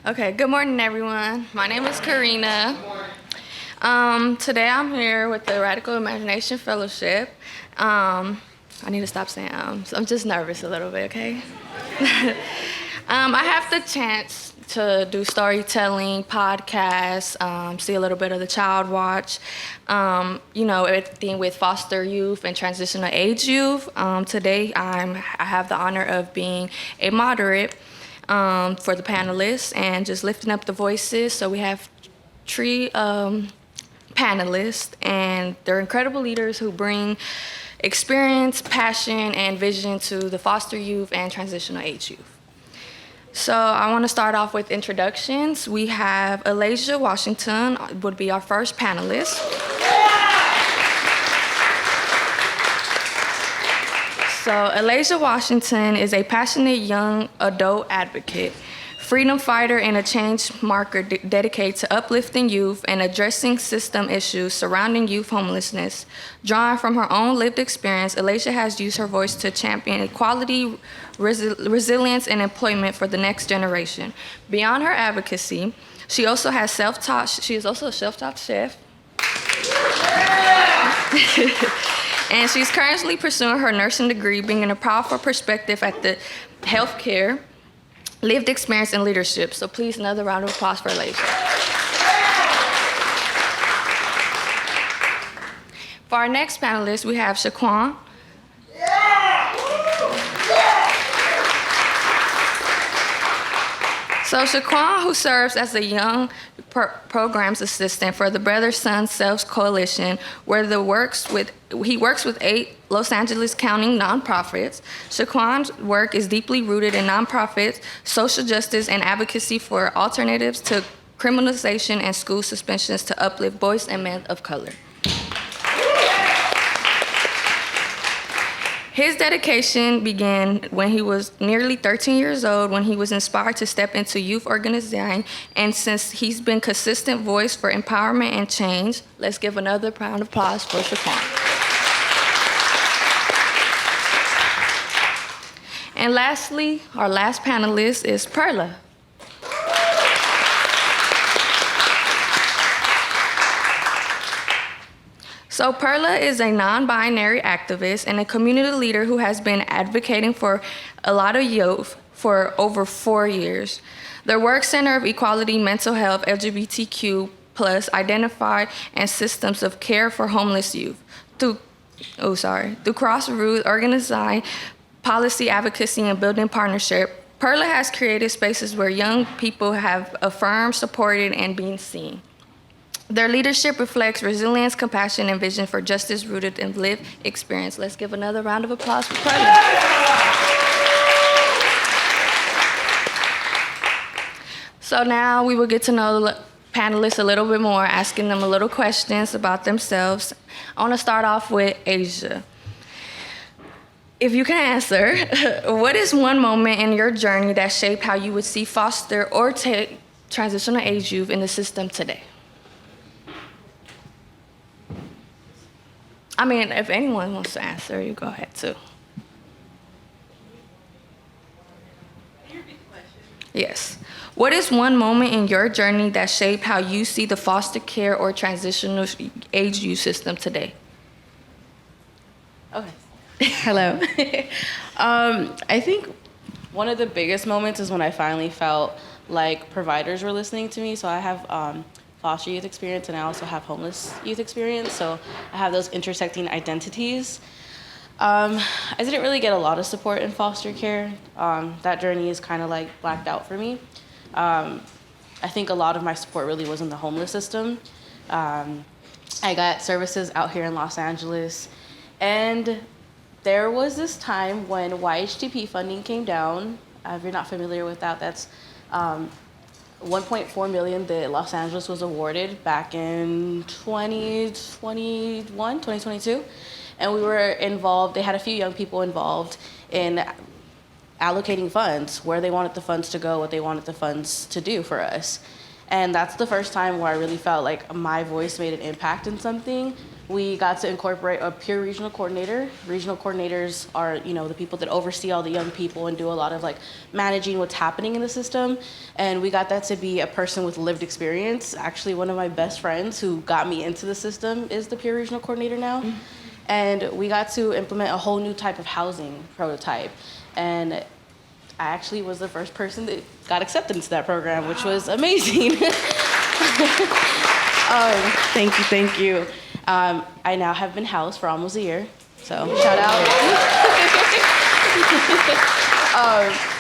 Okay, good morning, everyone. My name is Karina. Today I'm here with the Radical Imagination Fellowship. I need to stop saying so I'm just nervous a little bit, okay? I have the chance to do storytelling, podcasts, see a little bit of the Child Watch, everything with foster youth and transitional age youth. Today I have the honor of being a moderate for the panelists and just lifting up the voices. So we have three panelists, and they're incredible leaders who bring experience, passion, and vision to the foster youth and transitional age youth. So I want to start off with introductions. We have Elijah Washington would be our first panelist. So Elijah Washington is a passionate young adult advocate, freedom fighter, and a change marker dedicated to uplifting youth and addressing system issues surrounding youth homelessness. Drawing from her own lived experience, Elijah has used her voice to champion equality, resilience, and employment for the next generation. Beyond her advocacy, she is also a self-taught chef. And she's currently pursuing her nursing degree, bringing a powerful perspective at the healthcare, lived experience, and leadership. So please, another round of applause for Elijah. For our next panelist, we have Shaquan. So Shaquan, who serves as a young programs assistant for the Brother Son Selves Coalition, where he works with 8 Los Angeles County nonprofits. Shaquan's work is deeply rooted in nonprofits, social justice, and advocacy for alternatives to criminalization and school suspensions to uplift boys and men of color. His dedication began when he was nearly 13 years old, when he was inspired to step into youth organizing, and since he's been consistent voice for empowerment and change. Let's give another round of applause for Shaquan. And lastly, our last panelist is Perla. So Perla is a non-binary activist and a community leader who has been advocating for a lot of youth for over 4 years. Their work center of equality, mental health, LGBTQ plus identified, and systems of care for homeless youth. Through Crossroads organizing, policy advocacy, and building partnership, Perla has created spaces where young people have affirmed, supported, and been seen. Their leadership reflects resilience, compassion, and vision for justice rooted in lived experience. Let's give another round of applause for Perla. So now we will get to know the panelists a little bit more, asking them a little questions about themselves. I want to start off with Asia. If you can answer, what is one moment in your journey that shaped how you would see foster or take transitional age youth in the system today? I mean, if anyone wants to answer, you go ahead too. Can you repeat the question? Yes. What is one moment in your journey that shaped how you see the foster care or transitional age youth system today? Okay. Hello. I think one of the biggest moments is when I finally felt like providers were listening to me. So I have foster youth experience, and I also have homeless youth experience, so I have those intersecting identities. I didn't really get a lot of support in foster care. That journey is kind of like blacked out for me. I think a lot of my support really was in the homeless system. I got services out here in Los Angeles, and there was this time when YHTP funding came down. If you're not familiar with that, that's 1.4 million that Los Angeles was awarded back in 2022. And we were involved, they had a few young people involved in allocating funds, where they wanted the funds to go, what they wanted the funds to do for us. And that's the first time where I really felt like my voice made an impact in something, we got to incorporate a peer regional coordinator. Regional coordinators are, the people that oversee all the young people and do a lot of like managing what's happening in the system. And we got that to be a person with lived experience. Actually, one of my best friends who got me into the system is the peer regional coordinator now. Mm-hmm. And we got to implement a whole new type of housing prototype. And I actually was the first person that got accepted into that program, which was amazing. Thank you. I now have been housed for almost a year, so shout out.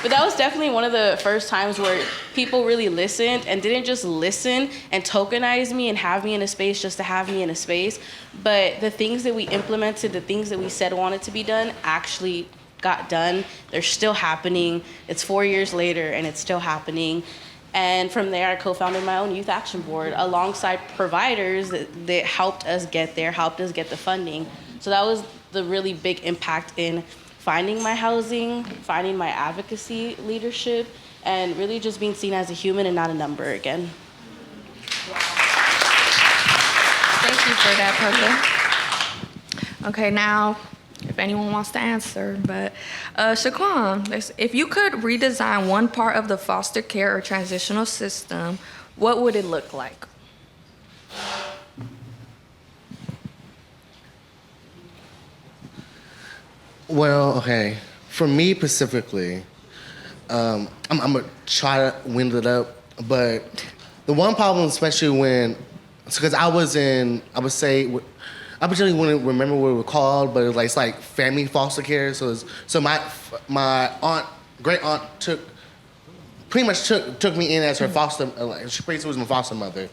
But that was definitely one of the first times where people really listened and didn't just listen and tokenize me and have me in a space just to have me in a space, but the things that we implemented, the things that we said wanted to be done actually got done. They're still happening. It's 4 years later and it's still happening. And from there, I co-founded my own youth action board alongside providers that helped us get there, helped us get the funding. So that was the really big impact in finding my housing, finding my advocacy leadership, and really just being seen as a human and not a number again. Thank you for that, Parker. Okay, now, if anyone wants to answer, but Shaquan, if you could redesign one part of the foster care or transitional system, what would it look like? Well, okay, for me specifically, I'm gonna try to wind it up, but the one problem, especially because I particularly wouldn't remember what it was called, but it's like family foster care. So my great aunt took me in as her foster. She basically was my foster mother,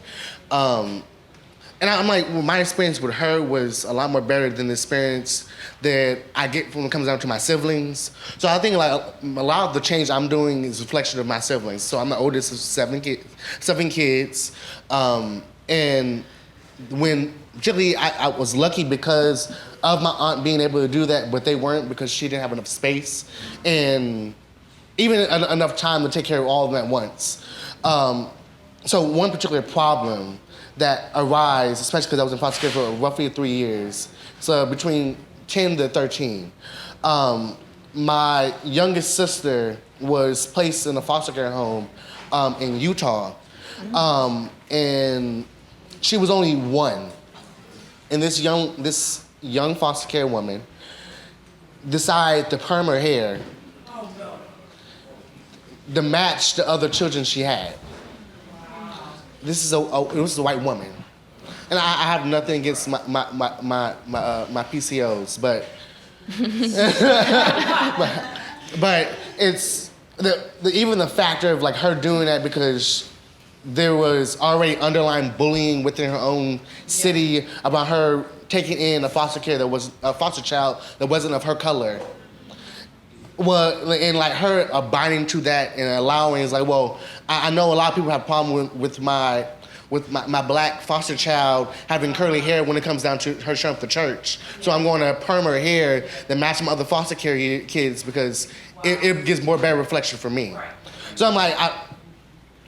and I'm like, well, my experience with her was a lot more better than the experience that I get when it comes down to my siblings. So I think like a lot of the change I'm doing is a reflection of my siblings. So I'm the oldest of seven kids, and particularly I was lucky because of my aunt being able to do that, but they weren't because she didn't have enough space and even enough time to take care of all of them at once. So one particular problem that arose, especially because I was in foster care for roughly 3 years, so between 10 to 13, my youngest sister was placed in a foster care home in Utah, and she was only one. And this young foster care woman decided to perm her hair to match the other children she had. This is a white woman, and I have nothing against my PCOs, but but it's even the factor of like her doing that because there was already underlying bullying within her own city about her taking in a foster child that wasn't of her color. Well, and like her abiding to that and allowing is like, well, I know a lot of people have a problem with my black foster child having curly hair when it comes down to her showing up to church. So I'm going to perm her hair that match my other foster care kids because it gives more better reflection for me. So I'm like,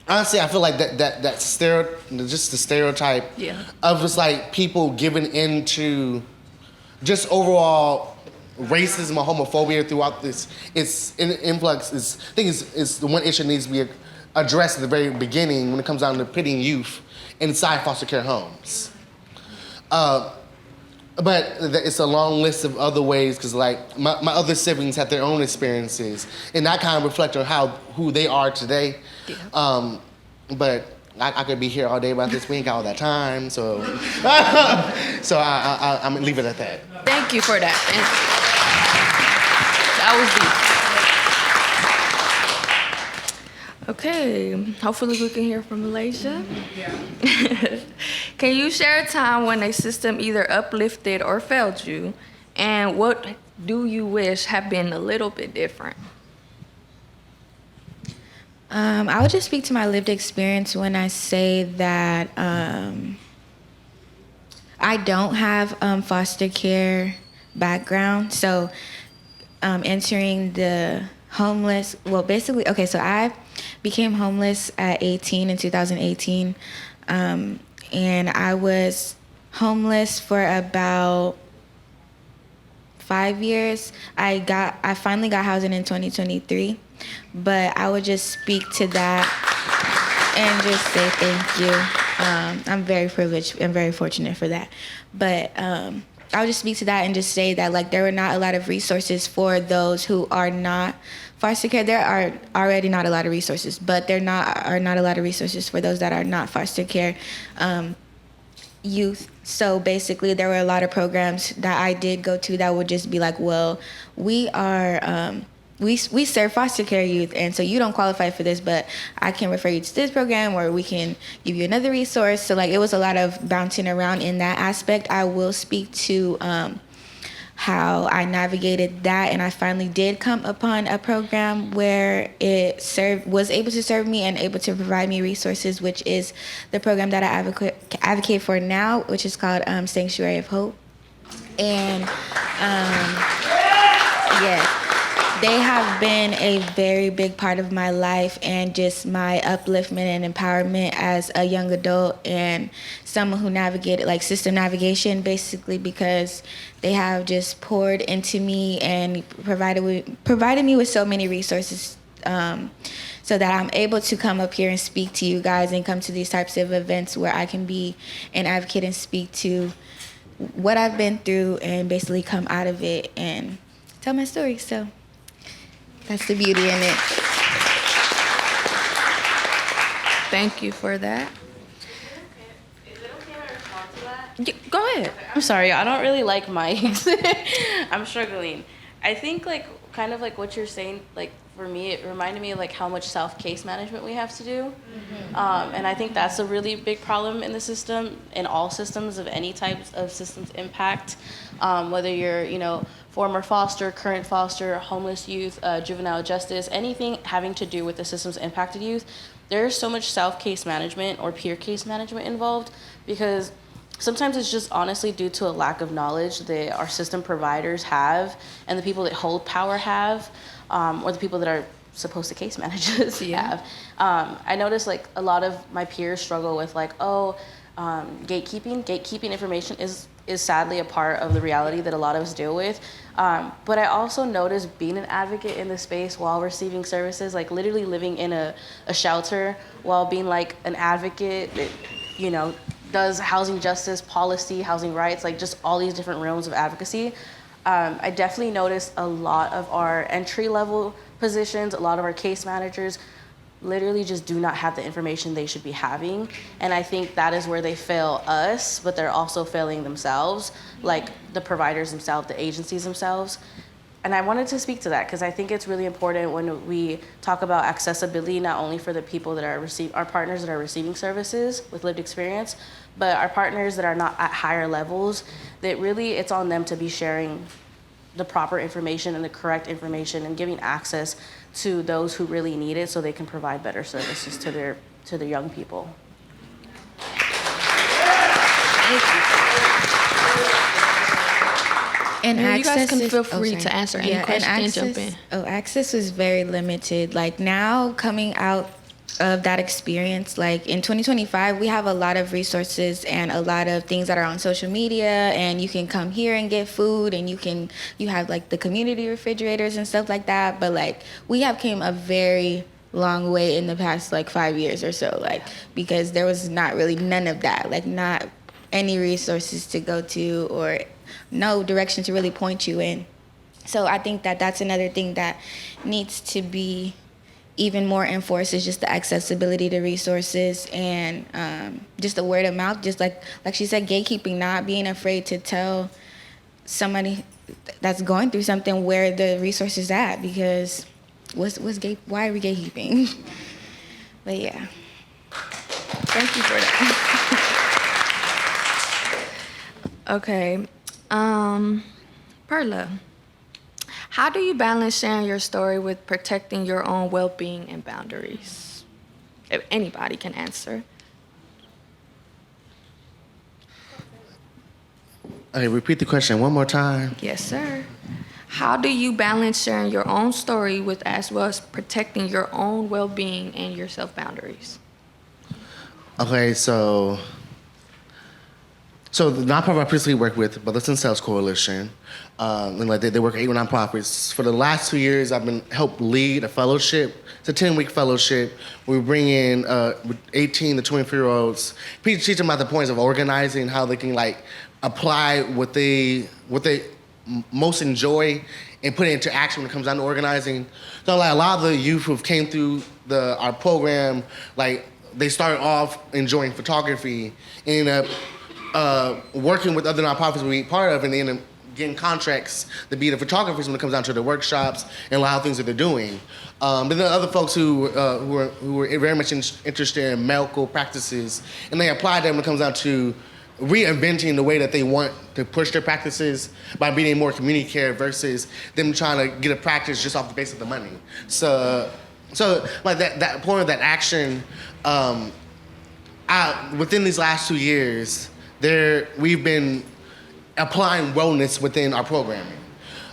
honestly, I feel like just the stereotype of just like people giving into just overall racism or homophobia throughout this. It's an influx. I think it's the one issue that needs to be addressed at the very beginning when it comes down to pitting youth inside foster care homes. But it's a long list of other ways because like my other siblings had their own experiences and that kind of reflect on who they are today. Yeah. But I could be here all day about this. We ain't got all that time, so so I'm gonna leave it at that. Thank you for that. That was deep. Okay, hopefully we can hear from Malaysia. Yeah. Can you share a time when a system either uplifted or failed you, and what do you wish had been a little bit different? I would just speak to my lived experience when I say that I don't have foster care background. So entering the homeless, well, basically, okay, so I became homeless at 18 in 2018. And I was homeless for about 5 years. I finally got housing in 2023, but I would just speak to that and just say thank you. I'm very privileged and very fortunate for that. But I would just speak to that and just say that like there were not a lot of resources for those who are not foster care. There are already not a lot of resources, but there are not a lot of resources for those that are not foster care youth. So basically, there were a lot of programs that I did go to that would just be like, well, we are we serve foster care youth, and so you don't qualify for this, but I can refer you to this program, or we can give you another resource. So like it was a lot of bouncing around in that aspect. I will speak to how I navigated that, and I finally did come upon a program where it was able to serve me and able to provide me resources, which is the program that I advocate for now, which is called Sanctuary of Hope. And yes, they have been a very big part of my life and just my upliftment and empowerment as a young adult and someone who navigated like system navigation, basically, because they have just poured into me and provided me with so many resources, so that I'm able to come up here and speak to you guys and come to these types of events where I can be an advocate and speak to what I've been through and basically come out of it and tell my story. So that's the beauty in it. Thank you for that. Is it okay to respond to that? Go ahead. I'm sorry, I don't really like mics. I'm struggling. I think like kind of like what you're saying, like for me, it reminded me of like how much self-case management we have to do. And I think that's a really big problem in the system, in all systems of any types of systems impact, whether you're, former foster, current foster, homeless youth, juvenile justice, anything having to do with the system's impacted youth. There's so much self-case management or peer case management involved, because sometimes it's just honestly due to a lack of knowledge that our system providers have and the people that hold power have, or the people that are supposed to case manage us have. I noticed like a lot of my peers struggle with like, gatekeeping. Gatekeeping information is sadly a part of the reality that a lot of us deal with. But I also noticed being an advocate in the space while receiving services, like literally living in a shelter while being like an advocate that, does housing justice, policy, housing rights, like just all these different realms of advocacy. I definitely noticed a lot of our entry level positions, a lot of our case managers literally just do not have the information they should be having. And I think that is where they fail us, but they're also failing themselves, like the providers themselves, the agencies themselves. And I wanted to speak to that because I think it's really important when we talk about accessibility, not only for the people that are our partners that are receiving services with lived experience, but our partners that are not at higher levels, that really it's on them to be sharing the proper information and the correct information and giving access to those who really need it so they can provide better services to their young people. And you guys can feel free to answer any questions and jump in. Access was very limited. Like now coming out of that experience, like in 2025, we have a lot of resources and a lot of things that are on social media, and you can come here and get food, and you have like the community refrigerators and stuff like that. But like we have came a very long way in the past like 5 years or so, like because there was not really none of that, like not any resources to go to or no direction to really point you in. So I think that that's another thing that needs to be even more enforced, is just the accessibility to resources and just the word of mouth, just like she said, gatekeeping, not being afraid to tell somebody that's going through something where the resource is at, because why are we gatekeeping? But yeah, thank you for that. Okay, Perla, how do you balance sharing your story with protecting your own well-being and boundaries? If anybody can answer. Okay, repeat the question one more time. Yes, sir. How do you balance sharing your own story with as well as protecting your own well-being and your self-boundaries? Okay, so So the nonprofit I previously worked with, Brothers and Sales Coalition, and like they work with 8 nonprofits. For the last 2 years, I've been helped lead a fellowship. It's a 10-week fellowship. We bring in 18 to 24-year-olds, teach them about the points of organizing, how they can like apply what they most enjoy and put it into action when it comes down to organizing. So like a lot of the youth who came through our program, like they started off enjoying photography, and ended up working with other nonprofits we be part of, and they end up getting contracts to be the photographers when it comes down to the workshops and a lot of things that they're doing. But then other folks who were very much interested in medical practices, and they apply them when it comes down to reinventing the way that they want to push their practices by being more community care versus them trying to get a practice just off the base of the money. So like that point of that action, within these last 2 years, we've been applying wellness within our programming.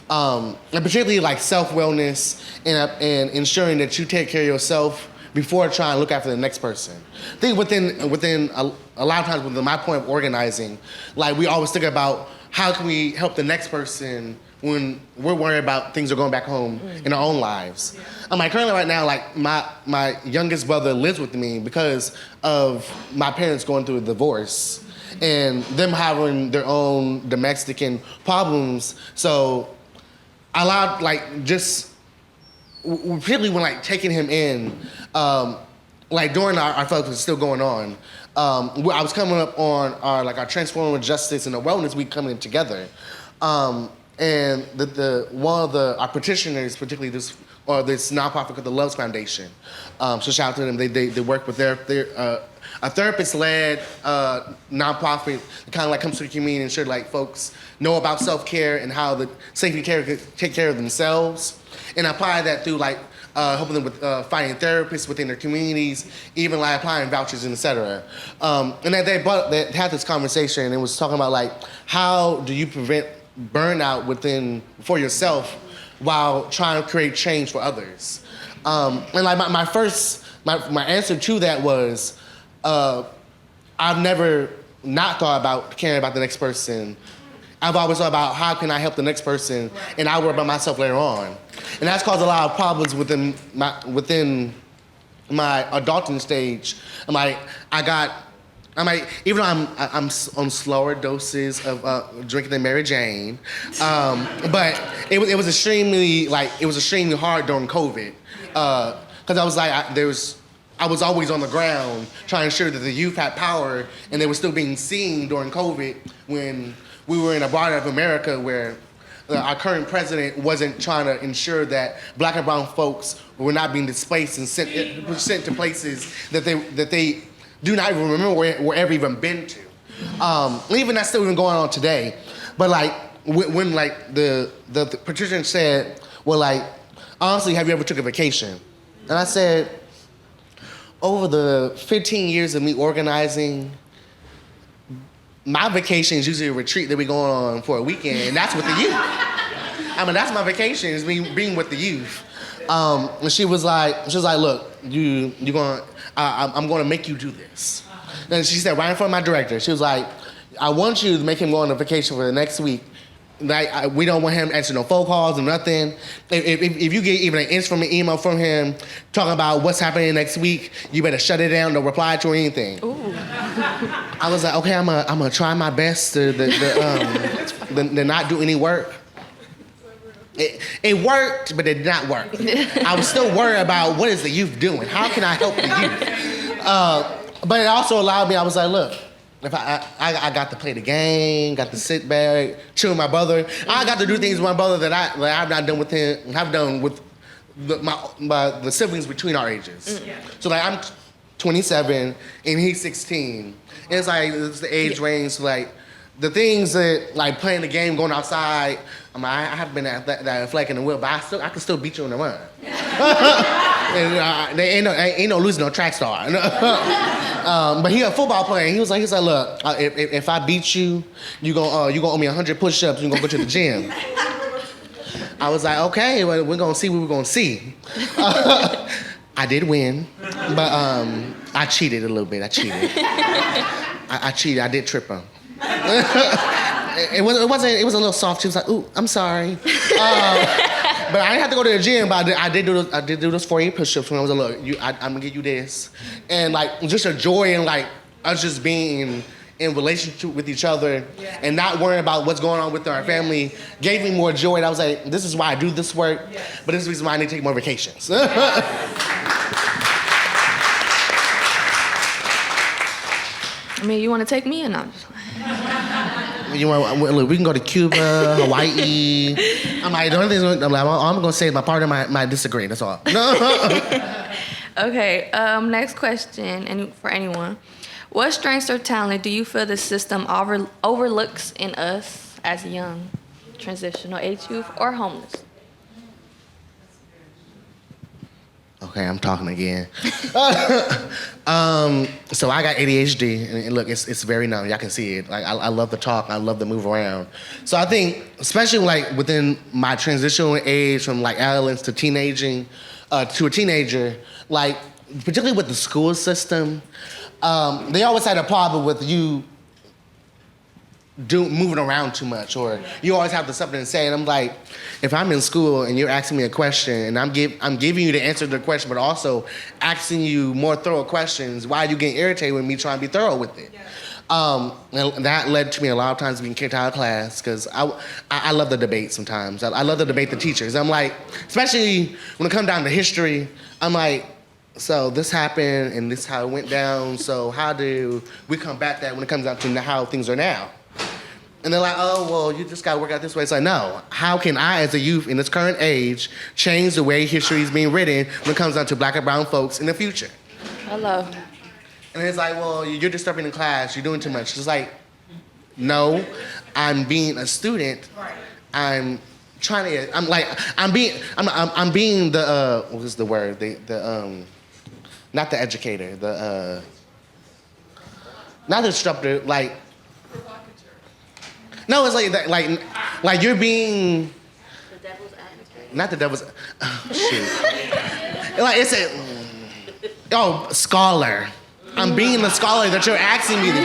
And particularly like self-wellness and ensuring that you take care of yourself before trying to look after the next person. I think within a lot of times within my point of organizing, like we always think about how can we help the next person when we're worried about things are going back home in our own lives. I'm like currently right now, like my youngest brother lives with me because of my parents going through a divorce and them having their own domestic and problems. So I allowed like just particularly when like taking him in, like during our fellowship was still going on, I was coming up on our transformative justice and the wellness week coming in together, and one of our petitioners, particularly this nonprofit called the Loves Foundation, so shout out to them. They work with a therapist-led nonprofit that kind of like comes to the community and ensure like folks know about self-care and how the safety care can take care of themselves, and apply that through like helping them with finding therapists within their communities, even like applying vouchers and et cetera. And they had this conversation and it was talking about like how do you prevent burnout for yourself while trying to create change for others. And like my answer to that was, I've never not thought about caring about the next person. I've always thought about how can I help the next person, and I'll worry about myself later on. And that's caused a lot of problems within my adulting stage. Even though I'm on slower doses of drinking than Mary Jane, but it was extremely hard during COVID, because I was like I was always on the ground trying to ensure that the youth had power and they were still being seen during COVID when we were in a part of America where our current president wasn't trying to ensure that Black and brown folks were not being displaced and sent to places that they do not even remember where ever even been to. Even that's still even going on today. But like when like the petition said, well, like honestly, have you ever took a vacation? And I said, over the 15 years of me organizing, my vacation is usually a retreat that we go on for a weekend, and that's with the youth. I mean, that's my vacation, is me being with the youth. And she was like, look, I'm gonna make you do this. And she said right in front of my director, she was like, I want you to make him go on a vacation for the next week. Like, we don't want him answering no phone calls or nothing. If you get even an inch from an email from him talking about what's happening next week, you better shut it down, don't reply to or anything. Ooh. I was like, okay, I'm gonna try my best to not do any work. It worked, but it did not work. I was still worried about what is the youth doing? How can I help the youth? But it also allowed me, I was like, look, if I got to play the game, got to sit back, chill with my brother. I got to do things with my brother that I've not done with him, have done with the siblings between our ages. Yeah. So like I'm 27 and he's 16. And it's like, it's the age range, so like the things that, like playing the game, going outside, I haven't been that athletic in the wheel, but I can still beat you in the run. And there ain't no losing no track star. But he a football player. And he was like, look, if I beat you, you gonna owe me 100 push-ups. You gonna go to the gym. I was like, okay, well, we're gonna see what we're gonna see. I did win, but I cheated a little bit. I cheated. I cheated. I did trip him. It wasn't. It was a little soft. She was like, "Ooh, I'm sorry." But I didn't have to go to the gym. But I did do those 48 push-ups when I was like, "Look, I'm gonna give you this," and like just a joy and like us just being in relationship with each other and not worrying about what's going on with our family gave me more joy. And I was like, "This is why I do this work, but this is the reason why I need to take more vacations." I mean, you want to take me or not? You want? Look, we can go to Cuba, Hawaii. I'm like, the only thing I'm gonna say is my partner might disagree. That's all. Okay, next question, and for anyone. What strengths or talent do you feel the system overlooks in us as young, transitional age youth, or homeless? Okay, I'm talking again. So I got ADHD, and look, it's very known. Y'all can see it. Like I love to talk. I love to move around. So I think, especially like within my transitional age from like adolescence to teenaging, to a teenager, like particularly with the school system, they always had a problem with you moving around too much, or you always have something to say. And I'm like, if I'm in school and you're asking me a question and I'm giving you the answer to the question, but also asking you more thorough questions, why are you getting irritated with me trying to be thorough with it? And that led to me a lot of times being kicked out of class because I love the debate sometimes. I love to debate the teachers. I'm like, especially when it comes down to history, I'm like, so this happened and this is how it went down, so how do we combat that when it comes down to how things are now? And they're like, oh, well, you just got to work out this way. It's like, no. How can I, as a youth in this current age, change the way history is being written when it comes down to black and brown folks in the future? Hello. And it's like, well, you're disturbing in class. You're doing too much. It's like, no, I'm being a student. I'm trying to, I'm being the, what was the word? Not the educator, not the disruptor, like, no, it's like you're being The devil's advocate. not the devil's. Oh, shoot. Like it's scholar. I'm being the scholar that you're asking me to be.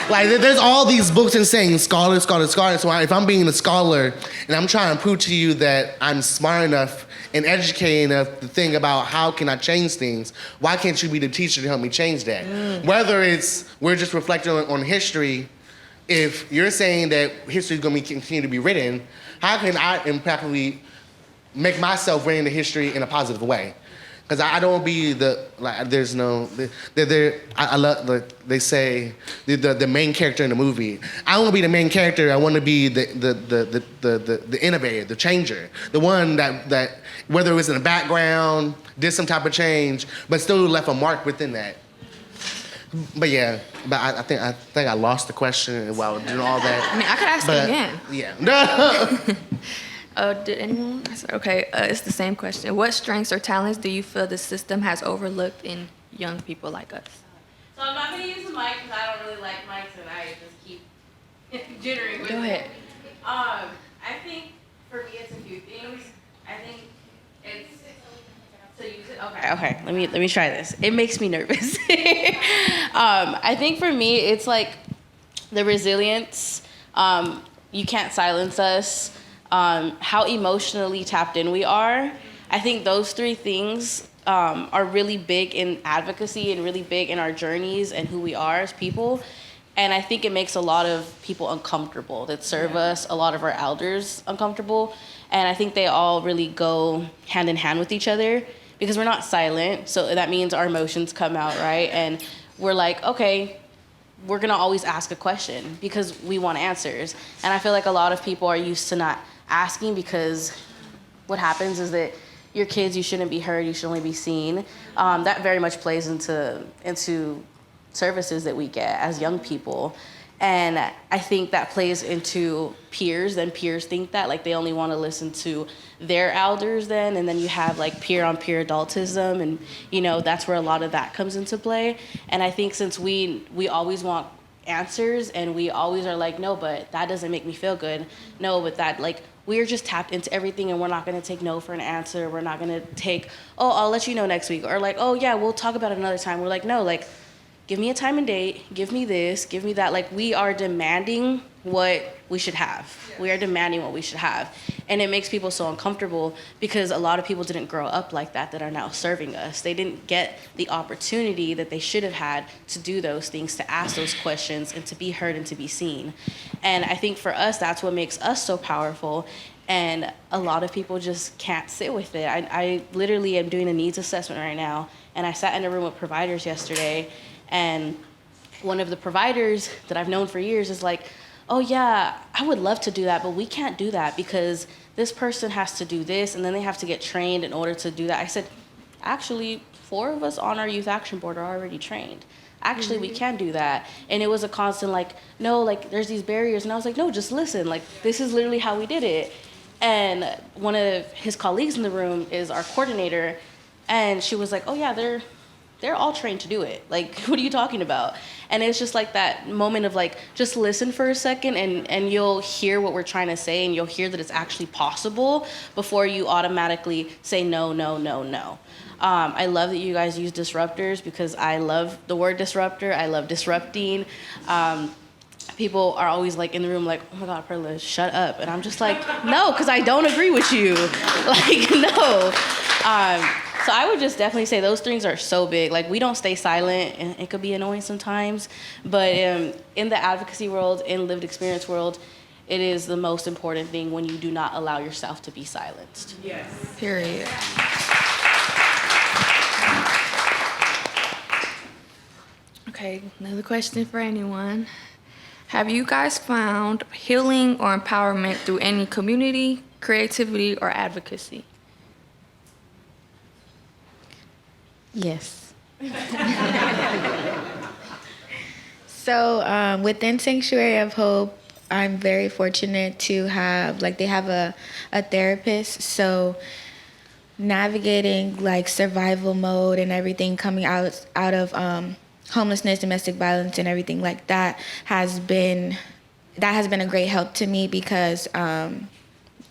Like there's all these books and saying scholar. So if I'm being the scholar and I'm trying to prove to you that I'm smart enough and educated enough to think about how can I change things, why can't you be the teacher to help me change that? Whether it's we're just reflecting on history. If you're saying that history is going to continue to be written, how can I impactfully make myself write into history in a positive way? Because I don't be there's no, I love, they say the main character in the movie. I don't want to be the main character. I want to be the innovator, the changer, the one that whether it was in the background, did some type of change, but still left a mark within that. But yeah, I think I lost the question while doing all that. I mean, I could ask it again. Yeah. Did anyone? Okay, it's the same question. What strengths or talents do you feel the system has overlooked in young people like us? So I'm not going to use the mic because I don't really like mics and I just keep jittering with it. Go ahead. I think for me it's a few things. I think it's to use it. Okay. Let me try this. It makes me nervous. I think for me it's like the resilience. You can't silence us. How emotionally tapped in we are. I think those three things are really big in advocacy and really big in our journeys and who we are as people. And I think it makes a lot of people uncomfortable that serve us, a lot of our elders uncomfortable. And I think they all really go hand in hand with each other because we're not silent. So that means our emotions come out, right? And we're like, okay, we're gonna always ask a question because we want answers. And I feel like a lot of people are used to not asking because what happens is that your kids, you shouldn't be heard, you should only be seen. That very much plays into services that we get as young people. And I think that plays into peers, then peers think that, like they only want to listen to their elders then, and then you have like peer-on-peer adultism, and you know, that's where a lot of that comes into play. And I think since we always want answers and we always are like, no, but that doesn't make me feel good. No, but that, like, we're just tapped into everything and we're not going to take no for an answer. We're not going to take, oh, I'll let you know next week. Or like, oh yeah, we'll talk about it another time. We're like, no, like, give me a time and date, give me this, give me that. Like, we are demanding what we should have. We are demanding what we should have. And it makes people so uncomfortable because a lot of people didn't grow up like that are now serving us. They didn't get the opportunity that they should have had to do those things, to ask those questions, and to be heard and to be seen. And I think for us, that's what makes us so powerful. And a lot of people just can't sit with it. I literally am doing a needs assessment right now, and I sat in a room with providers yesterday, and one of the providers that I've known for years is like, oh yeah, I would love to do that, but we can't do that because this person has to do this, and then they have to get trained in order to do that. I said, actually, 4 of us on our youth action board are already trained. Actually, we can do that. And it was a constant like, no, like there's these barriers. And I was like, no, just listen. Like, this is literally how we did it. And one of his colleagues in the room is our coordinator. And she was like, oh yeah, they're all trained to do it. Like, what are you talking about? And it's just like that moment of like, just listen for a second and you'll hear what we're trying to say, and you'll hear that it's actually possible before you automatically say no, no, no, no. I love that you guys use disruptors because I love the word disruptor. I love disrupting. People are always like in the room like, oh my God, Perla, shut up. And I'm just like, no, because I don't agree with you. Like, no. So I would just definitely say those things are so big. Like, we don't stay silent, and it could be annoying sometimes. But in the advocacy world, in lived experience world, it is the most important thing when you do not allow yourself to be silenced. Yes. Period. Okay, another question for anyone. Have you guys found healing or empowerment through any community, creativity, or advocacy? Yes. So within Sanctuary of Hope, I'm very fortunate to have, like, they have a therapist. So navigating like survival mode and everything, coming out of homelessness, domestic violence, and everything like that has been a great help to me because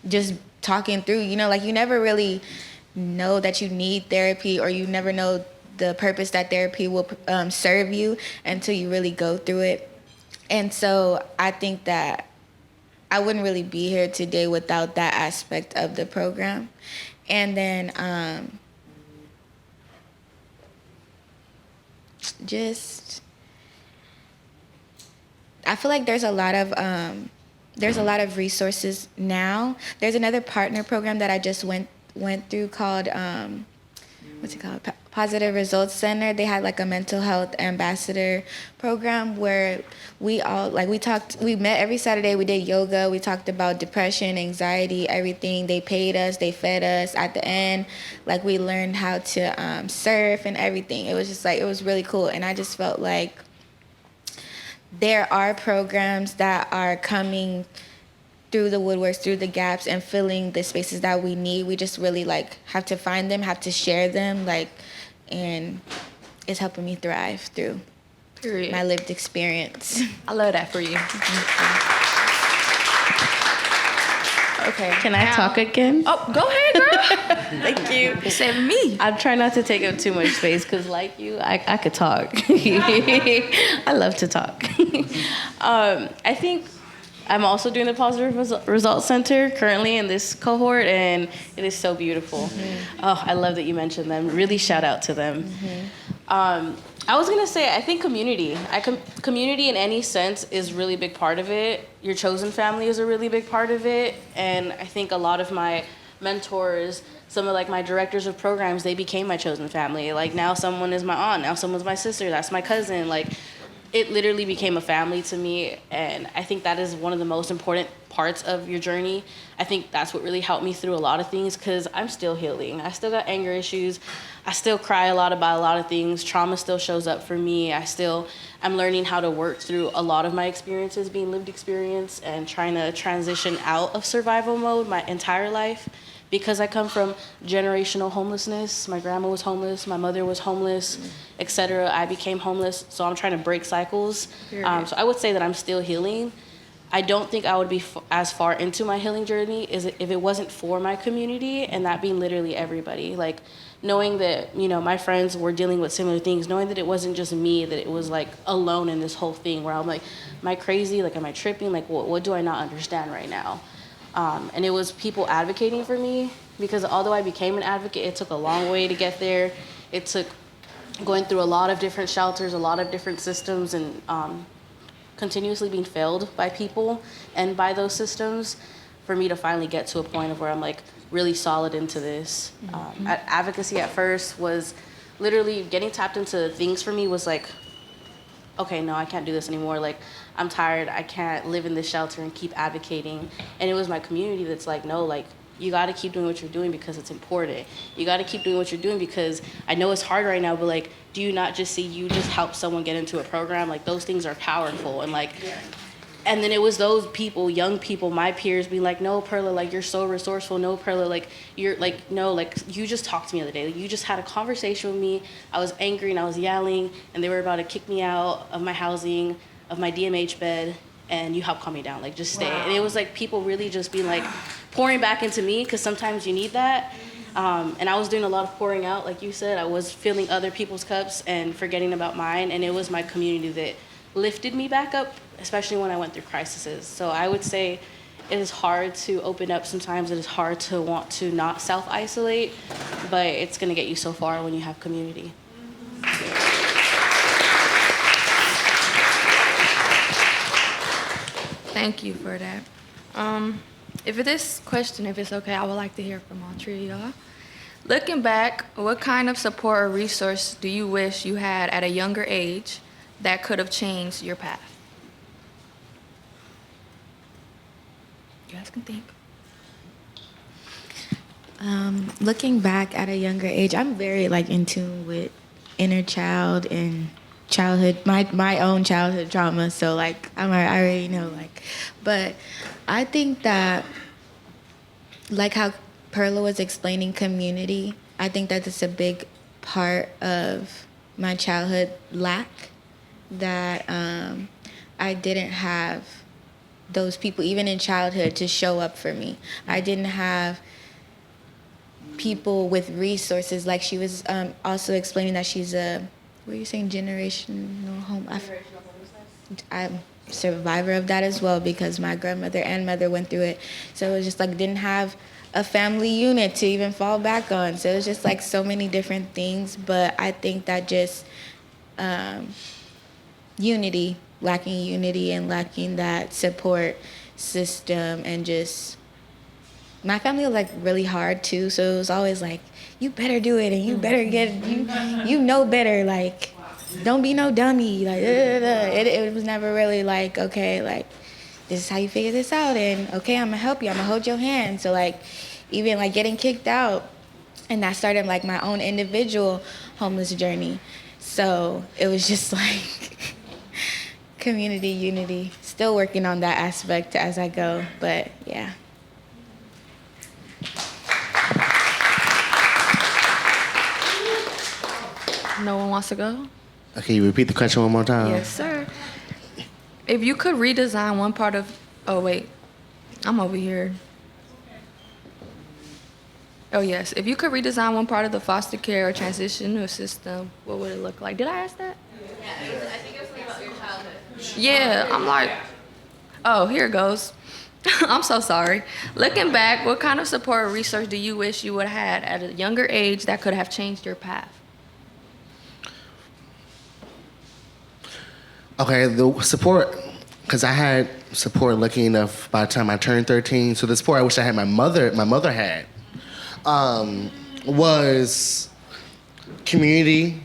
just talking through, like, you never really know that you need therapy, or you never know the purpose that therapy will serve you until you really go through it. And so I think that I wouldn't really be here today without that aspect of the program. And then I feel like there's a lot of resources now. There's another partner program that I just went through called what's it called? Positive Results Center. They had like a mental health ambassador program where we met every Saturday. We did yoga. We talked about depression, anxiety, everything. They paid us. They fed us. At the end, like, we learned how to surf and everything. It was just like, it was really cool. And I just felt like there are programs that are coming through the woodworks, through the gaps, and filling the spaces that we need. We just really like have to find them, have to share them, like, and it's helping me thrive through my lived experience. I love that for you. Okay. Can I talk again? Oh, go ahead, girl. Thank you. You said me. I'm trying not to take up too much space because, like you, I could talk. I love to talk. I think I'm also doing the Positive Results Center currently in this cohort, and it is so beautiful. Mm-hmm. Oh, I love that you mentioned them. Really shout out to them. Mm-hmm. I was gonna say, I think community. Community in any sense is a really big part of it. Your chosen family is a really big part of it, and I think a lot of my mentors, some of like my directors of programs, they became my chosen family. Like, now someone is my aunt, now someone's my sister, that's my cousin. Like, it literally became a family to me, and I think that is one of the most important parts of your journey. I think that's what really helped me through a lot of things, because I'm still healing. I still got anger issues. I still cry a lot about a lot of things. Trauma still shows up for me. I'm learning how to work through a lot of my experiences being lived experience and trying to transition out of survival mode my entire life. Because I come from generational homelessness, my grandma was homeless, my mother was homeless, etc. I became homeless, so I'm trying to break cycles. So I would say that I'm still healing. I don't think I would be as far into my healing journey if it wasn't for my community, and that being literally everybody. Like, knowing that, my friends were dealing with similar things, knowing that it wasn't just me, that it was like alone in this whole thing where I'm like, am I crazy? Like, am I tripping? Like, what do I not understand right now? And it was people advocating for me, because although I became an advocate, it took a long way to get there. It took going through a lot of different shelters, a lot of different systems, and continuously being failed by people and by those systems for me to finally get to a point of where I'm like really solid into this. Advocacy at first was literally getting tapped into things for me was like, okay, no, I can't do this anymore. Like, I'm tired. I can't live in this shelter and keep advocating. And it was my community that's like, no, like, you got to keep doing what you're doing because it's important. You got to keep doing what you're doing because I know it's hard right now, but like, do you not just see you just help someone get into a program? Like, those things are powerful. And like, and then it was those people, young people, my peers, being like, no, Perla, like, you're so resourceful. No, Perla, like, you're like, no, like, you just talked to me the other day. Like, you just had a conversation with me. I was angry and I was yelling, and they were about to kick me out of my housing, of my DMH bed, and you helped calm me down. Like, just stay. Wow. And it was like people really just being like pouring back into me, because sometimes you need that. And I was doing a lot of pouring out, like you said. I was filling other people's cups and forgetting about mine, and it was my community that lifted me back up, especially when I went through crises. So I would say it is hard to open up sometimes. It is hard to want to not self-isolate, but it's going to get you so far when you have community. Thank you for that. If it's okay, I would like to hear from all three of y'all. Looking back, what kind of support or resource do you wish you had at a younger age that could have changed your path? You guys can think. Looking back at a younger age, I'm very like in tune with inner child and childhood, my own childhood trauma. So like I already know, like, but I think that like how Perla was explaining community, I think that it's a big part of my childhood lack, that I didn't have those people even in childhood to show up for me. I didn't have people with resources, like she was also explaining that she's a, what are you saying, generational home? I'm a survivor of that as well, because my grandmother and mother went through it. So it was just like didn't have a family unit to even fall back on. So it was just like so many different things. But I think that just unity, lacking unity and lacking that support system, and just my family was like really hard too. So it was always like, you better do it, and you better you know better, like don't be no dummy, like it was never really like, okay, like this is how you figure this out, and okay, I'm gonna help you, I'm gonna hold your hand. So like even like getting kicked out, and that started like my own individual homeless journey. So it was just like community, unity, still working on that aspect as I go, but yeah. No one wants to go? Okay, you repeat the question one more time? Yes, sir. If you could redesign one part of, oh wait, I'm over here. Oh yes, if you could redesign one part of the foster care or transitional system, what would it look like? Did I ask that? Yeah, I think it was something about your childhood. Yeah, I'm like, oh, here it goes. I'm so sorry. Looking back, what kind of support or research do you wish you would have had at a younger age that could have changed your path? Okay, the support, because I had support lucky enough by the time I turned 13. So the support I wish I had my mother had, was community.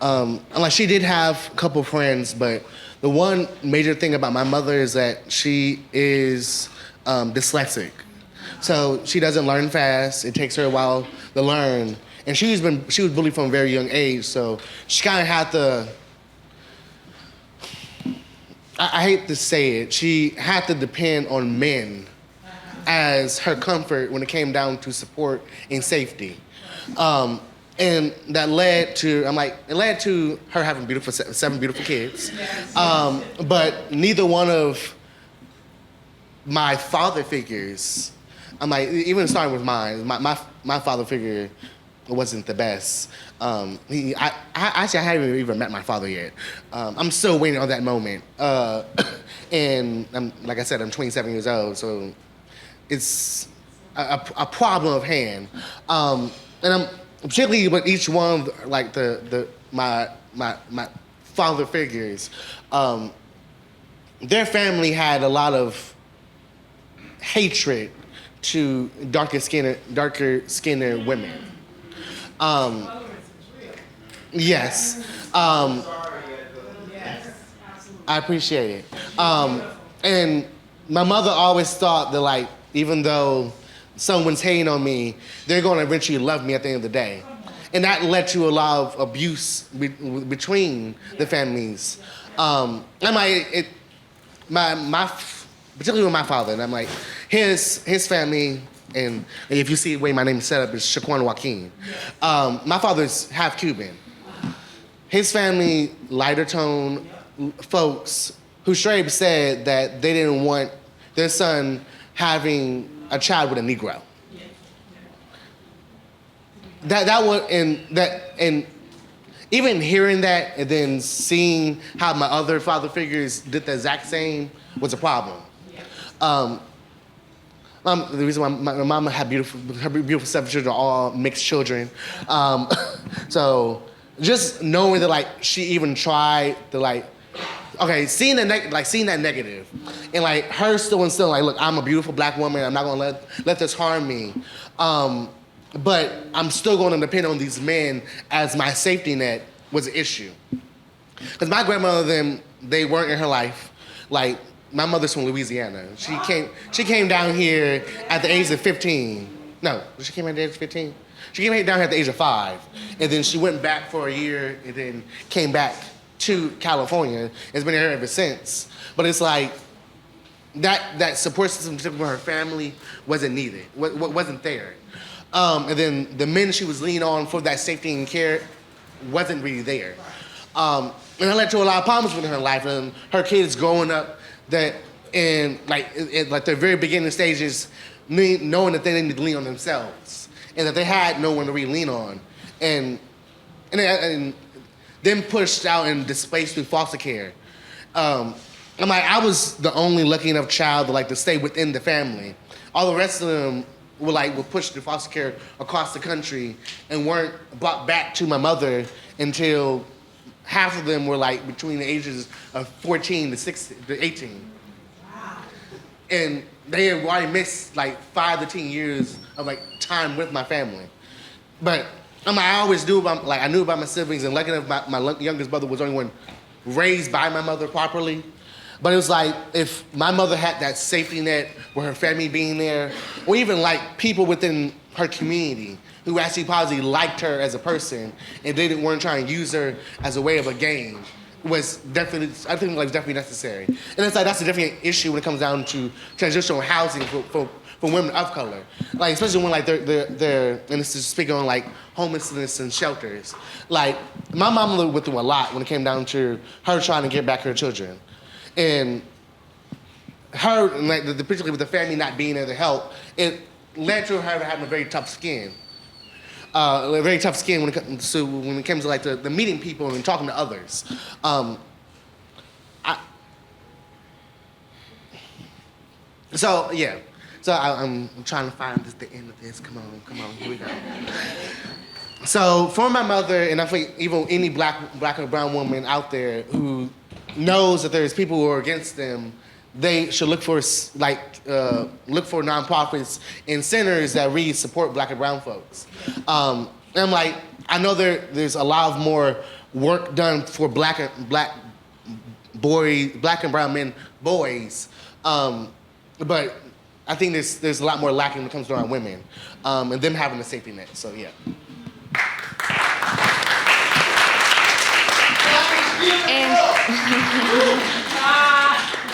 And like she did have a couple friends, but the one major thing about my mother is that she is dyslexic. So she doesn't learn fast. It takes her a while to learn. And she was bullied from a very young age, so she kind of had to, I hate to say it, she had to depend on men as her comfort when it came down to support and safety. And that led to, it led to her having 7 beautiful kids. But neither one of my father figures, I'm like, even starting with mine, my father figure wasn't the best. I haven't even met my father yet. I'm still waiting on that moment. And like I said, I'm 27 years old, so it's a problem of hand. And I'm particularly with each one, like my father figures. Their family had a lot of hatred to darker skinned women. Yes. I appreciate it. And my mother always thought that, like, even though someone's hating on me, they're going to eventually love me at the end of the day. And that led to a lot of abuse between the families. And particularly with my father, and I'm like, his family, and if you see the way my name is set up, is Shaquan Joaquin. My father's half Cuban. His family, lighter tone folks, who straight up said that they didn't want their son having a child with a Negro. And even hearing that and then seeing how my other father figures did the exact same was a problem. The reason why my mama had her beautiful 7 children, all mixed children. So just knowing that, like, she even tried to, like, okay, seeing that negative, and like her still instilling, like, look, I'm a beautiful black woman. I'm not gonna let this harm me. But I'm still going to depend on these men as my safety net was an issue. Because my grandmother, they weren't in her life. Like, my mother's from Louisiana. She came down here at the age of 15. No, she came at the age of 15? She came down here at the age of 5. And then she went back for a year and then came back to California. It's been here ever since. But it's like, that support system for her family wasn't needed, wasn't there. And then the men she was leaning on for that safety and care wasn't really there. And that led to a lot of problems within her life, and her kids growing up that in the very beginning stages, knowing that they needed to lean on themselves and that they had no one to really lean on, and then pushed out and displaced through foster care. I'm like, I was the only lucky enough child to stay within the family. All the rest of them were pushed to foster care across the country and weren't brought back to my mother until half of them were between the ages of 14 to 18. Wow. And they had already missed 5 to 10 years of time with my family. But I always knew about I knew about my siblings, and lucky enough my youngest brother was the only one raised by my mother properly. But it was if my mother had that safety net with her family being there, or even people within her community who actually positively liked her as a person and weren't trying to use her as a way of a game, was definitely, I think definitely necessary. And it's that's a different issue when it comes down to transitional housing for women of color. Especially when they're and this is speaking on homelessness and shelters. My mom went through a lot when it came down to her trying to get back her children. And her, particularly with the family not being there to help, it led to her having a very tough skin. A very tough skin when it comes to the meeting people and talking to others. So I'm trying to find the end of this. Come on, here we go. So for my mother, and I think even any black or brown woman out there who knows that there's people who are against them, they should look for nonprofits and centers that really support black and brown folks. And I know there's a lot of more work done for black and brown men, boys, but I think there's a lot more lacking when it comes to our women, and them having a safety net. So yeah.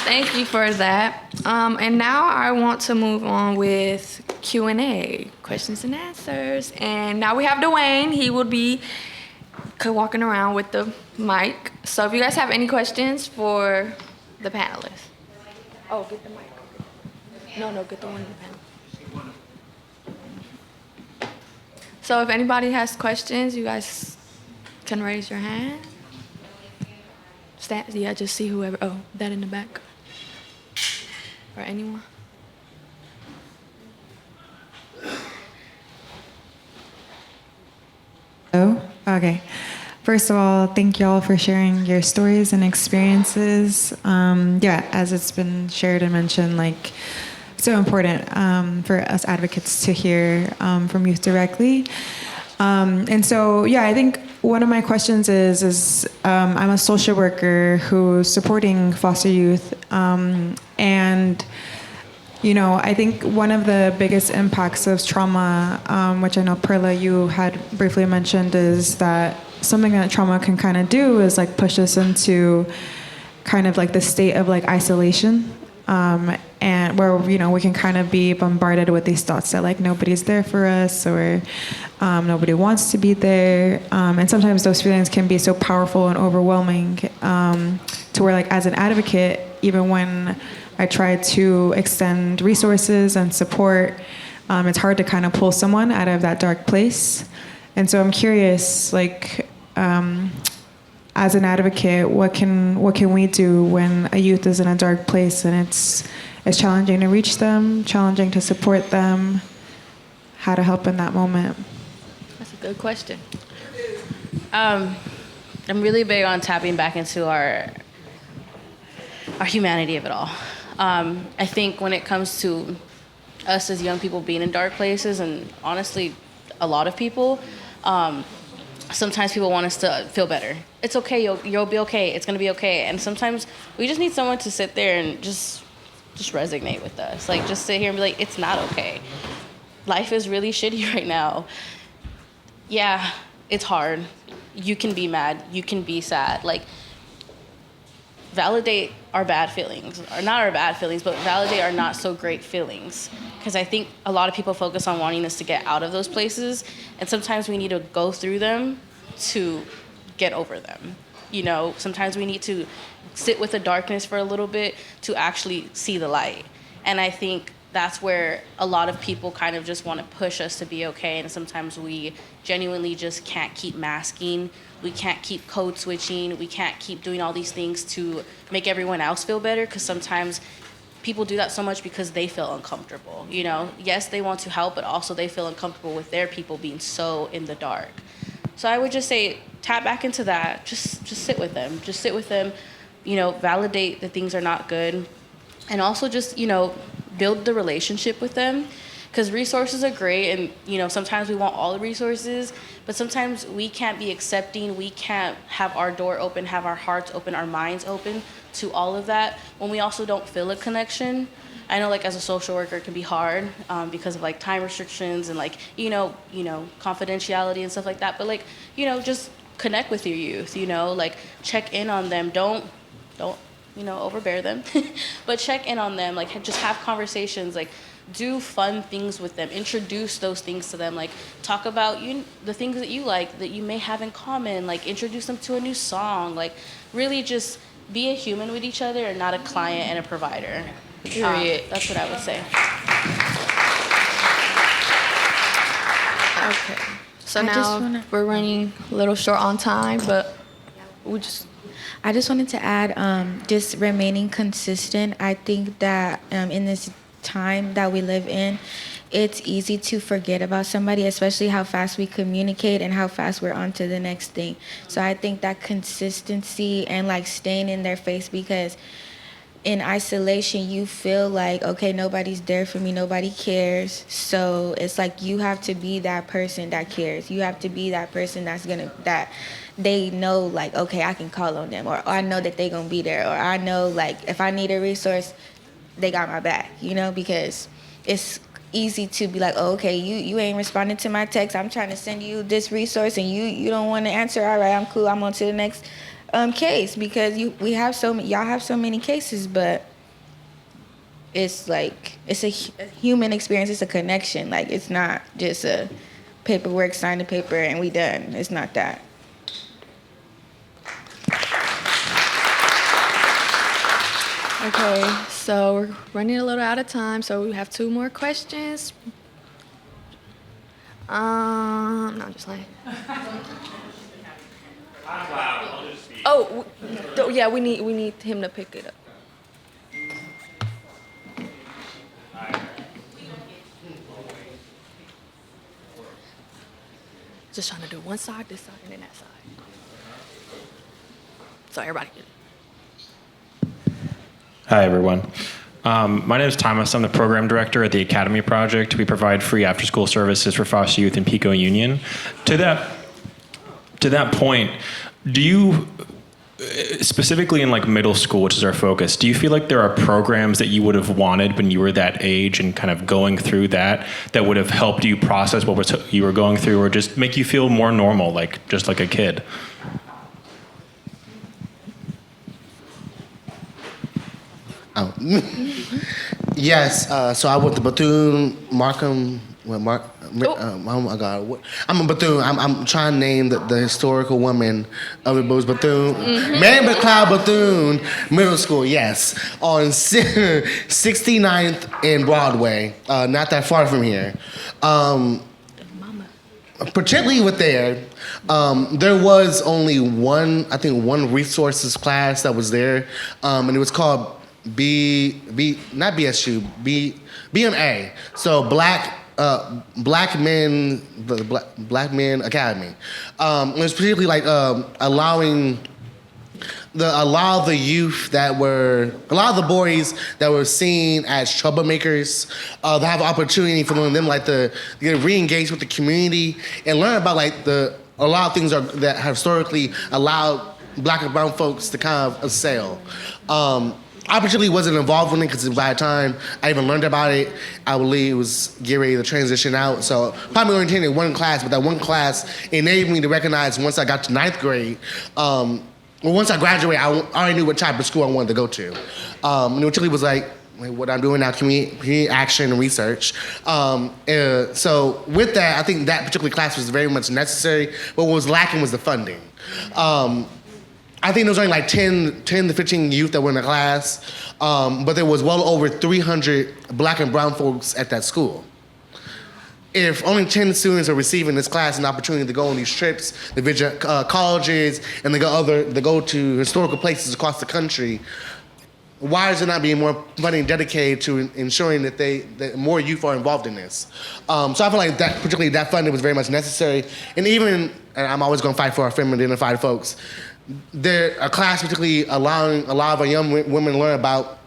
Thank you for that. And now I want to move on with Q&A, questions and answers. And now we have Dwayne. He will be walking around with the mic. So if you guys have any questions for the panelists. Oh, get the mic. No, get the one in the pen. So if anybody has questions, you guys can raise your hand. Stand, yeah, just see whoever. Oh, that in the back. Or anyone. Hello? Okay. First of all, thank you all for sharing your stories and experiences. Yeah, as it's been shared and mentioned, like, so important for us advocates to hear from youth directly. And so, yeah, I think one of my questions is I'm a social worker who's supporting foster youth, and you know, I think one of the biggest impacts of trauma, which I know Perla, you had briefly mentioned, is that something that trauma can kind of do is like push us into kind of like the state of like isolation, and where, you know, we can kind of be bombarded with these thoughts that like nobody's there for us, or nobody wants to be there, and sometimes those feelings can be so powerful and overwhelming, to where like as an advocate, even when I try to extend resources and support, it's hard to kind of pull someone out of that dark place. And so I'm curious, like, as an advocate, what can we do when a youth is in a dark place and it's challenging to reach them, challenging to support them, how to help in that moment? That's a good question. I'm really big on tapping back into our humanity of it all. I think when it comes to us as young people being in dark places, and honestly, a lot of people, sometimes people want us to feel better. It's okay, you'll be okay, it's gonna be okay. And sometimes we just need someone to sit there and just resonate with us. Like, just sit here and be like, it's not okay. Life is really shitty right now. Yeah, it's hard. You can be mad, you can be sad. Like, validate our bad feelings, or not our bad feelings, but validate our not so great feelings. Because I think a lot of people focus on wanting us to get out of those places, and sometimes we need to go through them to get over them. You know, sometimes we need to sit with the darkness for a little bit to actually see the light. And I think that's where a lot of people kind of just want to push us to be okay, and sometimes we genuinely just can't keep masking. We can't keep code switching. We can't keep doing all these things to make everyone else feel better, because sometimes people do that so much because they feel uncomfortable. You know, yes, they want to help, but also they feel uncomfortable with their people being so in the dark. So I would just say, tap back into that. Just sit with them. Just sit with them. You know, validate that things are not good, and also just, you know, build the relationship with them. Because resources are great, and, you know, sometimes we want all the resources, but sometimes we can't be accepting, we can't have our door open, have our hearts open, our minds open to all of that when we also don't feel a connection. I know, like, as a social worker, it can be hard because of, like, time restrictions and, like, you know, confidentiality and stuff like that. But, like, you know, just connect with your youth, you know, like, check in on them. Don't, you know, overbear them, but check in on them. Like, just have conversations, like, do fun things with them, introduce those things to them, like, talk about the things that you like, that you may have in common, like, introduce them to a new song, like, really just be a human with each other and not a client and a provider. Period. That's what I would say. Okay. So now we're running a little short on time, but I just wanted to add, just remaining consistent. I think that in this time that we live in, it's easy to forget about somebody, especially how fast we communicate and how fast we're on to the next thing. So I think that consistency and like staying in their face, because in isolation you feel like, okay, nobody's there for me, nobody cares. So it's like you have to be that person that cares. You have to be that person that they know, like, okay, I can call on them, or I know that they're gonna be there, or I know, like, if I need a resource, they got my back, you know, because it's easy to be like, oh, okay, you ain't responding to my text, I'm trying to send you this resource and you don't want to answer. All right, I'm cool, I'm on to the next case, because y'all have so many cases. But it's like, it's a human experience, it's a connection. Like, it's not just a paperwork, sign the paper and we done. It's not that. okay. So we're running a little out of time, so we have 2 more questions. No, I'm just lying. Oh, yeah, we need him to pick it up. Just trying to do one side, this side, and then that side. So everybody can. Hi, everyone. My name is Thomas. I'm the program director at the Academy Project. We provide free after-school services for foster youth in Pico Union. To that point, do you, specifically in like middle school, which is our focus, do you feel like there are programs that you would have wanted when you were that age and kind of going through that would have helped you process what you were going through, or just make you feel more normal, like just like a kid? Oh. Yes, so I went to Bethune, Markham, oh my God, I'm a Bethune. I'm trying to name the historical woman of it, but it was Bethune. Mary McLeod Bethune Middle School, yes, on 69th and Broadway, not that far from here. Particularly with there was only one resources class that was there, and it was called BMA. So Black Men Academy. It was particularly like allow the boys that were seen as troublemakers to have the opportunity for them like to get re-engaged with the community and learn about like a lot of things that have historically allowed Black and brown folks to kind of assail. I particularly wasn't involved in it because by the time I even learned about it, I believe it was getting ready to transition out. So probably only attended one class, but that one class enabled me to recognize once I got to 9th grade. Once I graduated, I already knew what type of school I wanted to go to. And it really was like what I'm doing now, community action and research. So with that, I think that particular class was very much necessary, but what was lacking was the funding. I think there was only like 10 to 15 youth that were in the class, but there was well over 300 Black and brown folks at that school. If only 10 students are receiving this class an opportunity to go on these trips, to visit colleges, and to go to historical places across the country, why is there not being more funding dedicated to ensuring that more youth are involved in this? So I feel like particularly that funding was very much necessary. And I'm always going to fight for our feminine identified folks. A class particularly allowing a lot of our young women to learn about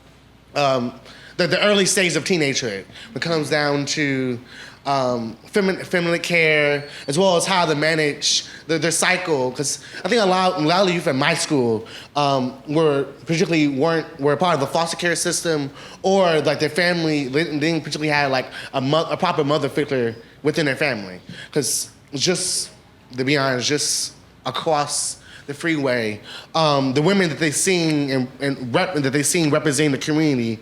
the early stages of teenagehood. It comes down to feminine care, as well as how to manage their cycle. Because I think a lot of youth at my school were part of the foster care system, or like their family didn't particularly have like a proper mother figure within their family. Because just to be honest, just across the freeway, the women that they seen that they seen representing the community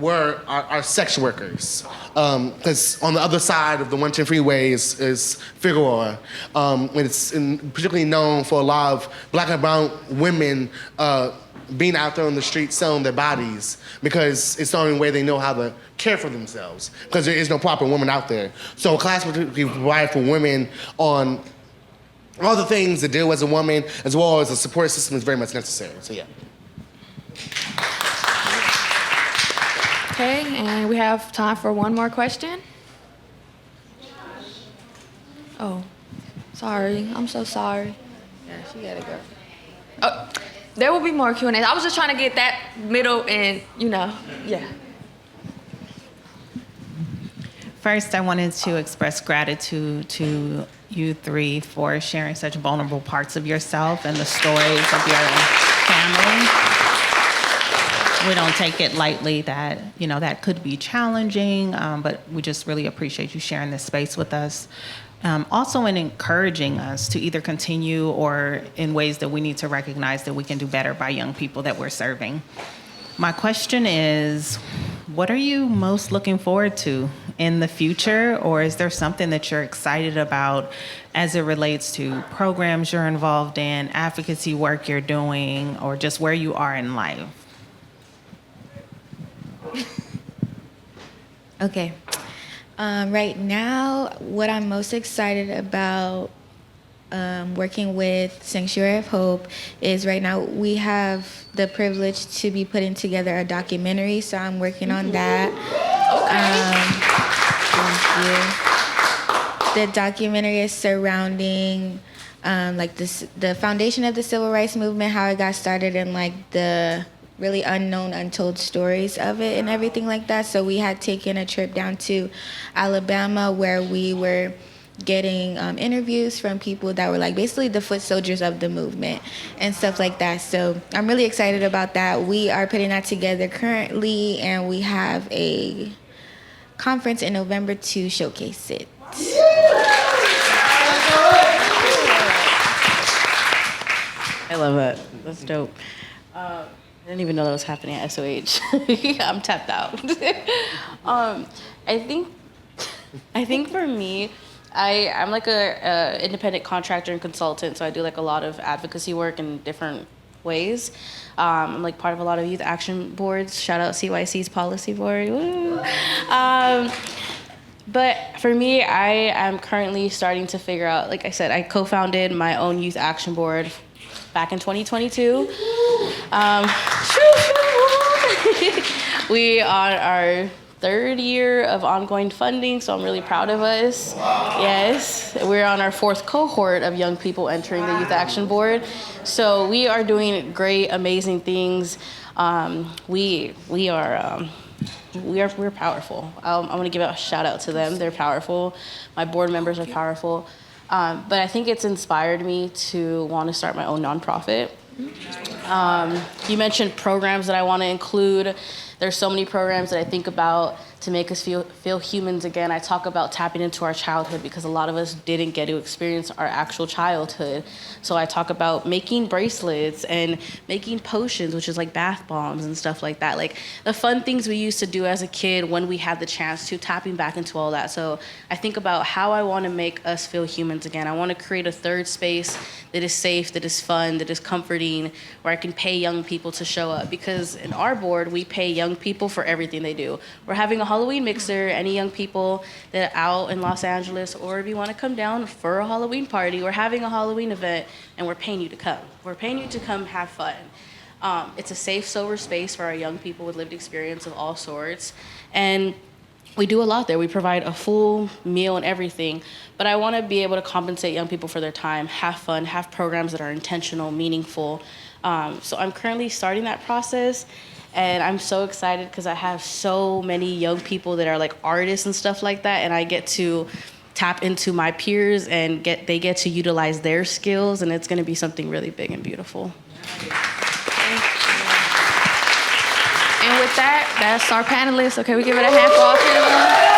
are sex workers. Because on the other side of the 110 freeway is Figueroa. It's particularly known for a lot of Black and brown women being out there on the street selling their bodies, because it's the only way they know how to care for themselves, because there is no proper woman out there. So a class would be provided for women on all the things to deal as a woman, as well as a support system, is very much necessary. So yeah. Okay, and we have time for one more question. Oh, sorry. I'm so sorry. Yeah, she gotta go. Oh, there will be more Q&A. I was just trying to get that middle and, yeah. First, I wanted to express gratitude to you three for sharing such vulnerable parts of yourself and the stories of your family. We don't take it lightly that, that could be challenging, but we just really appreciate you sharing this space with us. Also in encouraging us to either continue or in ways that we need to recognize that we can do better by young people that we're serving. My question is, what are you most looking forward to in the future, or is there something that you're excited about as it relates to programs you're involved in, advocacy work you're doing, or just where you are in life? Okay. Right now, what I'm most excited about working with Sanctuary of Hope is right now we have the privilege to be putting together a documentary, so I'm working on that. Thank you. The documentary is surrounding like the foundation of the civil rights movement, how it got started, and like the really unknown, untold stories of it and everything like that. So we had taken a trip down to Alabama where we were getting interviews from people that were like basically the foot soldiers of the movement and stuff like that. So I'm really excited about that. We are putting that together currently, and we have a conference in November to showcase it. I love that. That's dope. I didn't even know that was happening at SOH. I'm tapped out. I think for me, I'm like a independent contractor and consultant, so I do like a lot of advocacy work in different ways. I'm like part of a lot of youth action boards. Shout out CYC's policy board. Woo. But for me, I am currently starting to figure out, like I said, I co-founded my own youth action board back in 2022. We are our third year of ongoing funding, so I'm really proud of us. Yes, we're on our fourth cohort of young people entering the Youth Action Board. So we are doing great, amazing things. We're powerful. I'm gonna give a shout out to them. They're powerful. My board members are powerful. But I think it's inspired me to want to start my own nonprofit. You mentioned programs that I want to include. There's so many programs that I think about to make us feel humans again. I talk about tapping into our childhood because a lot of us didn't get to experience our actual childhood. So I talk about making bracelets and making potions, which is like bath bombs and stuff like that. Like the fun things we used to do as a kid when we had the chance to, tapping back into all that. So I think about how I want to make us feel humans again. I want to create a third space that is safe, that is fun, that is comforting, where I can pay young people to show up. Because in our board, we pay young people for everything they do. We're having a Halloween mixer. Any young people that are out in Los Angeles, or if you want to come down for a Halloween party, we're having a Halloween event, and we're paying you to come. We're paying you to come have fun. It's a safe, sober space for our young people with lived experience of all sorts. And we do a lot there. We provide a full meal and everything. But I want to be able to compensate young people for their time, have fun, have programs that are intentional, meaningful. So I'm currently starting that process. And I'm so excited because I have so many young people that are like artists and stuff like that. And I get to tap into my peers and they get to utilize their skills. And it's going to be something really big and beautiful. And with that, that's our panelists. Okay, we give it a hand for all three of them.